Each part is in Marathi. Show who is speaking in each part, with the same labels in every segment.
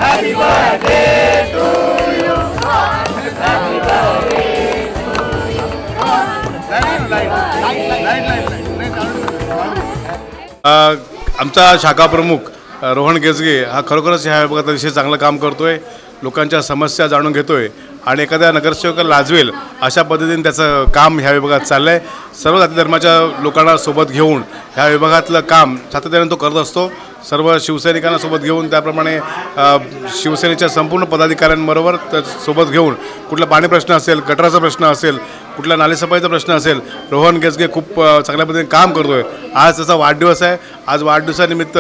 Speaker 1: Happy birthday to you. Happy birthday to you.
Speaker 2: आमचा शाखा प्रमुख रोहन गेजगे हा खरोखरच ह्या विभागात अतिशय चांगलं काम करतोय, लोकांच्या समस्या जाणून घेतोय आणि एखाद्या नगरसेवकाला लाजवेल अशा पद्धतीने त्याचं काम ह्या विभागात चाललं आहे। सर्व जाती धर्माच्या लोकांना सोबत घेऊन ह्या विभागातलं काम सातत्याने तो करत असतो। सर्व शिवसैनिकांना सोबत घेऊन त्याप्रमाणे शिवसेनेच्या संपूर्ण पदाधिकाऱ्यांबरोबर सोबत घेऊन कुठला पाणी प्रश्न असेल, गटाराचा प्रश्न असेल, कुठला नालेसफाईचा प्रश्न असेल, रोहन गेजगे खूप चांगल्या पद्धतीने काम करतोय। आज त्याचा वाढदिवस आहे। आज वाढदिवसानिमित्त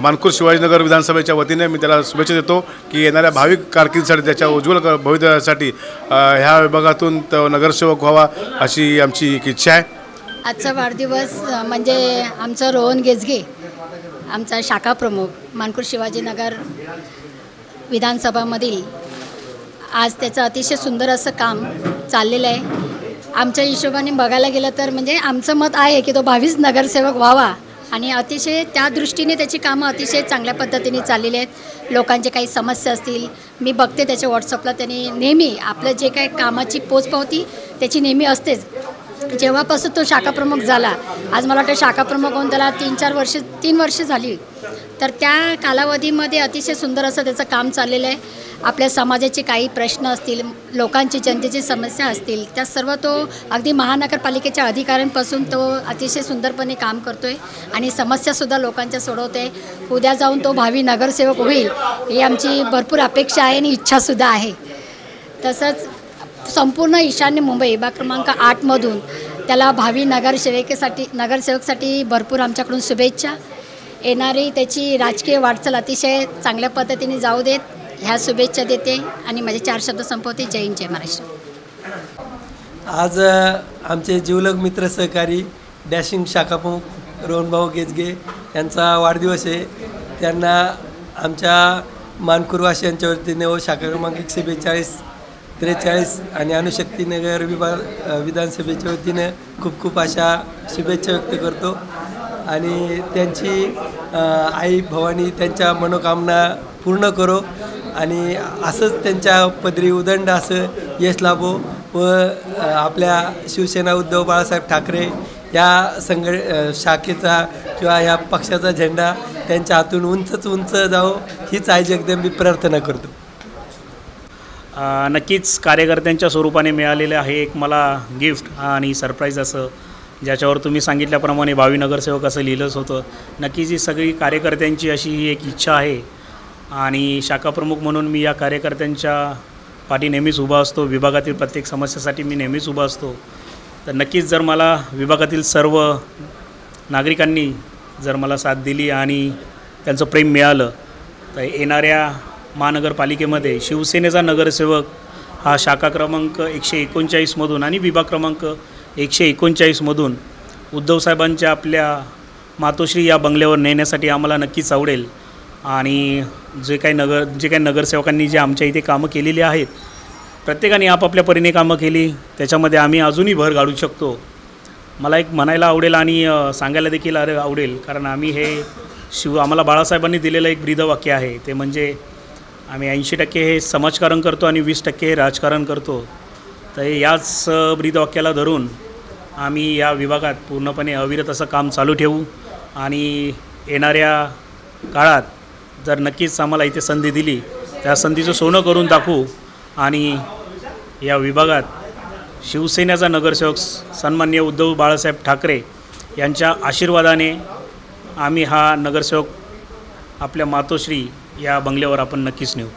Speaker 2: मानखुर्द शिवाजीनगर विधानसभेच्या वतीने मी त्याला शुभेच्छा देतो की येणाऱ्या भावी कारकिर्दीसाठी, त्याच्या उज्ज्वल भवितव्यासाठी ह्या विभागातून तो नगरसेवक व्हावा अशी आमची एक इच्छा आहे।
Speaker 3: आजचा वाढदिवस म्हणजे आमचा रोहन गेजगे, आमचा शाखा प्रमुख मानखुर्द शिवाजीनगर विधानसभामधील आज त्याचं अतिशय सुंदर असं काम चाललेलं आहे। आमच्या हिशोबाने बघायला गेलं तर म्हणजे आमचं मत आहे की तो 22 नगरसेवक व्हावा आणि अतिशय त्या दृष्टीने त्याची कामं अतिशय चांगल्या पद्धतीने चाललेली आहेत। लोकांचे काही समस्या असतील, मी बघते त्याच्या व्हॉट्सअपला त्यांनी नेहमी आपलं जे काही कामाची पोचपावती त्याची नेहमी असतेच। जेव्हापासून तो शाखा प्रमुख झाला, आज मला वाटतं शाखा प्रमुख होऊन त्याला 3 वर्ष झाली, तर त्या कालावधीमध्ये अतिशय सुंदर असं त्याचं काम चाललेलं आहे। आपल्या समाजाचे काही प्रश्न असतील, लोकांची जनतेची समस्या असतील, त्या सर्व तो अगदी महानगरपालिकेच्या अधिकाऱ्यांपासून तो अतिशय सुंदरपणे काम करतो आहे आणि समस्यासुद्धा लोकांच्या सोडवतो आहे। उद्या जाऊन तो भावी नगरसेवक होईल ही आमची भरपूर अपेक्षा आहे आणि इच्छासुद्धा आहे। तसंच संपूर्ण ईशान्य मुंबई विभाग क्रमांक 8मधून त्याला भावी नगरसेवकसाठी भरपूर आमच्याकडून शुभेच्छा। येणारी त्याची राजकीय वाटचाल अतिशय चांगल्या पद्धतीने जाऊ देत ह्या शुभेच्छा देते आणि माझे 4 शब्द संपवते। जय हिंद, जय महाराष्ट्र।
Speaker 4: आज आमचे जिवलग मित्र सहकारी डॅशिंग शाखा प्रमुख रोहनभाऊ गेजगे यांचा वाढदिवस आहे। त्यांना आमच्या मानखुर्दवासियांच्या वतीने व शाखा क्रमांक 142, 43 आणि अणुशक्तीनगर विधानसभेच्या वतीने खूप खूप अशा शुभेच्छा व्यक्त करतो आणि त्यांची आई भवानी त्यांच्या मनोकामना पूर्ण करो आणि असंच त्यांच्या पदरी उदंड असं यश लाभो व आपल्या शिवसेना उद्धव बाळासाहेब ठाकरे या शाखेचा किंवा या पक्षाचा झेंडा त्यांच्या हातून उंच जावो हीच आई जगदंबी प्रार्थना करतो।
Speaker 5: नक्कीच कार्यकर्त्यांच्या स्वरूपाने मिळालेले आहे एक मला गिफ्ट आणि सरप्राईज असं, ज्याच्यावर तुम्ही सांगितल्याप्रमाणे भावी नगरसेवक असं लिहिलंच होतं। नक्कीच ही सगळी कार्यकर्त्यांची अशी ही एक इच्छा आहे आणि शाखा प्रमुख म्हणून मी या कार्यकर्त्यांच्या पाठी नेहमीच उभा असतो। विभागातील प्रत्येक समस्येसाठी मी नेहमीच उभा असतो। तर नक्कीच जर मला विभागातील सर्व नागरिकांनी जर मला साथ दिली आणि त्यांचं प्रेम मिळालं तर येणाऱ्या महानगरपालिकेमध्ये शिवसेनेचा नगरसेवक हा शाखा क्रमांक 139मधून आणि विभाग क्रमांक 139मधून उद्धवसाहेबांच्या आपल्या मातोश्री या बंगल्यावर नेण्यासाठी आम्हाला नक्कीच आवडेल आणि जे काही नगरसेवकांनी जे आमच्या इथे कामं केलेली आहेत, प्रत्येकाने आपापल्या परीने कामं केली, त्याच्यामध्ये आम्ही अजूनही भर घालू शकतो। मला एक म्हणायला आवडेल आणि सांगायला देखील आवडेल, कारण आम्ही हे आम्हाला बाळासाहेबांनी दिलेलं एक ब्रीदवाक्य आहे, ते म्हणजे आम्ही 80% हे समाजकारण करतो आणि 20% हे राजकारण करतो। तर याच ब्रीदवाक्याला धरून आम्ही या विभागात पूर्णपणे अविरत असं काम चालू ठेवू आणि येणाऱ्या काळात जर नक्कीच आम्हाला इथे संधी दिली त्या संधीचं सोनं करून दाखवू आणि या विभागात शिवसेनेचा नगरसेवक सन्माननीय उद्धव बाळासाहेब ठाकरे यांच्या आशीर्वादाने आम्ही हा नगरसेवक आपल्या मातोश्री या बंगल्यावर आपण नक्कीच नेऊ।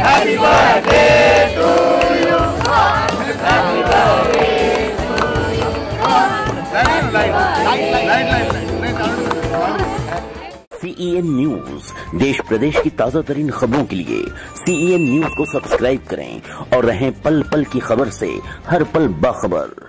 Speaker 1: Happy birthday to you. Happy birthday to you.
Speaker 6: CEN news, देश प्रदेश की ताजा तरीन खबरों के लिए CEN न्यूज को सब्सक्राइब करें और रहें पल पल की खबर से हर पल बाखबर।